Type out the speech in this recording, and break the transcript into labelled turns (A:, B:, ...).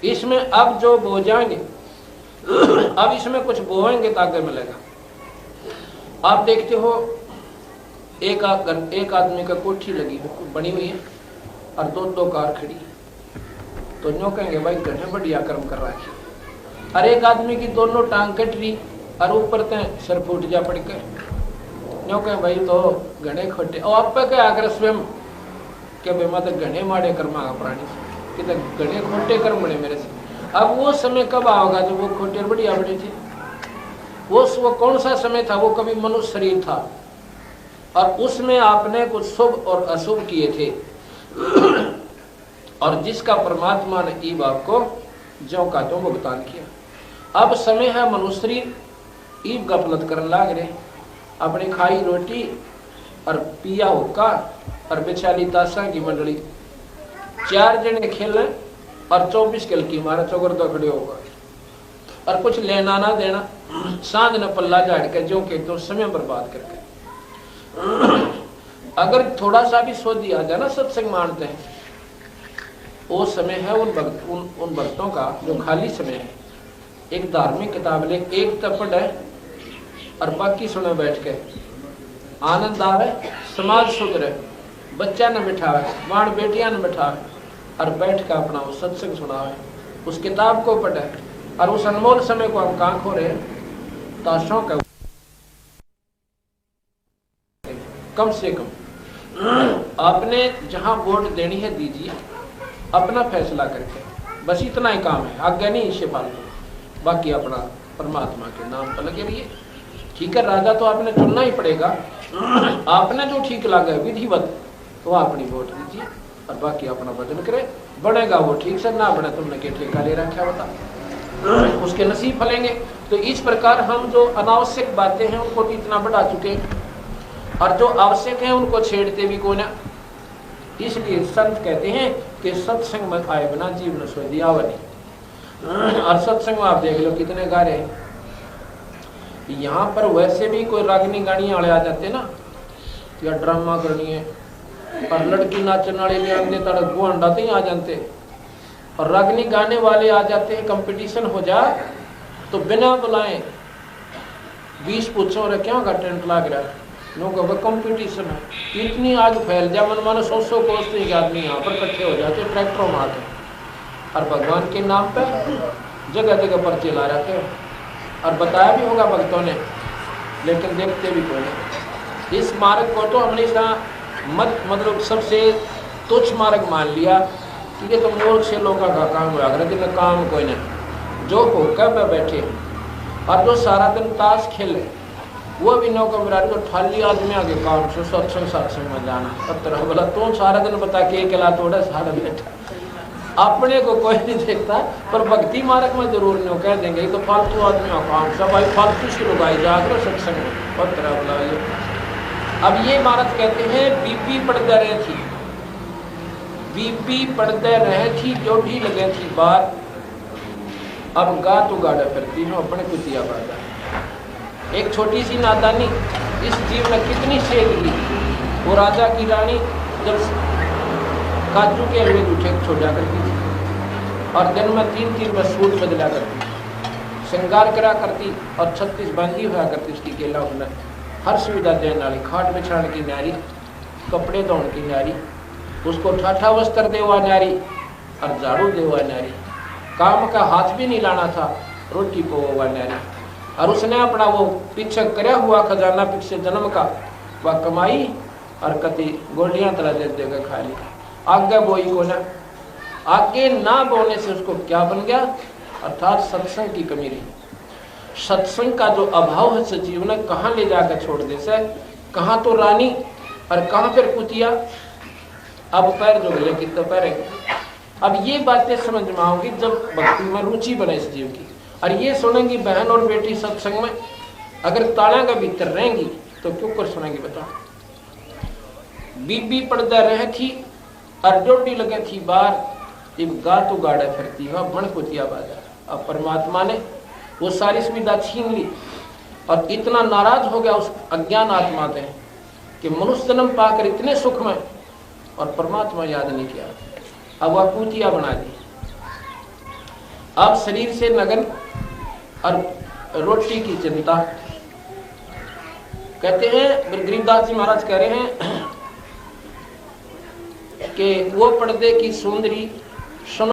A: इसमें अब जो बो जाएंगे, अब इसमें कुछ बोएंगे तो आगे मिलेगा। आप देखते हो एक आदमी का कोठी लगी बनी हुई है और दो कार खड़ी, तो न्यों कहेंगे भाई घने बढ़िया कर्म कर रहा है। और एक आदमी की दोनों टांग कट रही और ऊपर ते सर फूट जा पड़ के, न्यों कहें भाई तो घने खोटे। और आप पे क्या आकर स्वयं के भाई मैं तो घने माड़े कर्मा का प्राणी कि तो घने खोटे कर्म बने मेरे से। अब वो समय कब आओगा जब वो खोटे बढ़िया बड़े थे? वो कौन सा समय था? वो कभी मनुष्य शरीर था और उसमें आपने कुछ शुभ और अशुभ किए थे और जिसका परमात्मा ने ईब आपको ज्यों का त्यों भुगतान किया। अब समय है मनुष्य शरीर ईब गफलत करने लाग रहे, अपनी खाई रोटी और पिया हुक्का और बेचाली ताशा की मंडली, 4 जने खेलें और 24 कल की मारा चौगर तो खड़े होगा और कुछ लेना ना देना, सांझ न पल्ला झाड़ के जो के तो समय बर्बाद करके। अगर थोड़ा सा भी सो दिया जाए ना, सत्संग मानते हैं, वो समय है उन भक्तों का जो खाली समय है। एक धार्मिक किताब ले, एक तो पढ़े और बाकी सुने बैठ के, आनंद आवे, समाज सुधरे, बच्चा न बिठावे, बाण बेटियां न बिठावे और बैठ के अपना वो सत्संग सुनावे, उस किताब को पढ़े और उस अनमोल समय को हम कहाँ खो रहे हैं? ताशों का कम से कम आपने जहां वोट देनी है दीजिए, अपना फैसला करके, बस इतना ही काम है, आगे नहीं इससे फालतू। बाकी अपना परमात्मा के नाम पर लगे रहिए। ठीक है, राजा तो आपने चुनना ही पड़ेगा, आपने जो ठीक लगे विधिवत तो अपनी वोट दीजिए और बाकी अपना भजन करे। बढ़ेगा वो ठीक से, ना बढ़े तुमने क्या ठेका ले रखा बता, उसके नसीब फलेंगे। तो इस प्रकार हम जो अनावश्यक बातें हैं उनको इतना बढ़ा चुके और जो आवश्यक है उनको छेड़ते भी कौन है। इसलिए संत कहते हैं कि सत्संग में आए बिना जीवन स्वर्दी आवनी। और सत्संग में आप देख लो कितने गा रहे हैं। यहाँ पर वैसे भी कोई रागनी गाड़ी वाले आ जाते ना, या ड्रामा करनी है और लड़की नाचने वाले ले आते तड़क गुआंडा तो ही आ जाते, और रागनी गाने वाले आ जाते हैं। कंपटीशन हो जाए तो बिना बुलाए 20 पूछो रे क्या का टेंट लाग रहा है, लोग कंपटीशन है। इतनी आग फैल जाए, मन मानो 100 कोस के आदमी यहाँ पर इकट्ठे हो जाते, ट्रैक्टरों में आते और भगवान के नाम पे जगह जगह पर्चे ला रखे हैं। और बताया भी होगा भक्तों ने, लेकिन देखते भी कोई नहीं। इस मार्ग को तो हमने मतलब सबसे तुच्छ मार्ग मान लिया कि ये तो मूर्ख से लोगों का काम हुआ, अगर काम कोई नहीं। जो होकर में बैठे और जो सारा दिन ताश खेले, वो भी नौका विराट जो ठाली आदमी आगे काम से सत्संग में जाना पत्र बोला तो सारा दिन बता के अकेला तोड़ा सारा बैठा, अपने को कोई नहीं देखता। पर भक्ति मार्ग में जरूर नहीं कह देंगे तो फालतू आदमी का काम सब भाई फालतू से लुगाई जाकर सत्संग में पत्र बोला। अब ये महाराज कहते हैं बीपी पड़ते रहे थी, बीपी पड़ते रहे थी जो भी लगे थी बात, अब गा तो गाड़ा फिरती हूँ अपने कुतिया बाजा। एक छोटी सी नादानी इस जीव ने कितनी सेक ली। वो राजा की रानी जब काजू के हलवे उठे छोड़ा करती थी और दिन में 3-3 में सूट बदला करती, श्रृंगार करा करती और 36 बंदी हुआ करती उसकी केला उठना, हर सुविधा देने वाली, खाट बिछाने की नारी, कपड़े धोने की नारी, उसको ठाठा वस्त्र देवा नारी और झाड़ू देवा नारी, काम का हाथ भी नहीं लाना था, रोटी को हुआ नारी। और उसने अपना वो पीछे करया हुआ खजाना पीछे जन्म का वह कमाई और कति गोलियां तरह दे देकर खा ली। आगे बोई को ना, आगे ना बोने से उसको क्या बन गया, अर्थात सत्संग की कमी रही। सत्संग का जो अभाव है सजीव ने कहाँ ले जाकर छोड़ दे से, कहाँ तो रानी और कहाँ फिर कुतिया। अब पैर जो गले कितने पैर है। अब ये बातें समझ में आओगी जब भक्ति में रुचि बने इस जीव की। और ये सुनेंगी बहन और बेटी सत्संग में, अगर ताला का भीतर रहेंगी तो क्यों कर सुनेंगी बताओ। बीबी पर्दा रह थी और डोडी लगे थी बार, जब गा तो गाड़ा फिरती हुआ बन कुतिया बाजार। अब परमात्मा ने वो सारी सुविधा छीन ली और इतना नाराज हो गया उस अज्ञान आत्मा से कि मनुष्य जन्म पाकर इतने सुख में और परमात्मा याद नहीं किया। अब वह कुतिया बना दी। आप शरीर से नगन और रोटी की चिंता। कहते हैं गरीबदास जी महाराज कह रहे हैं कि वो पर्दे की सुंदरी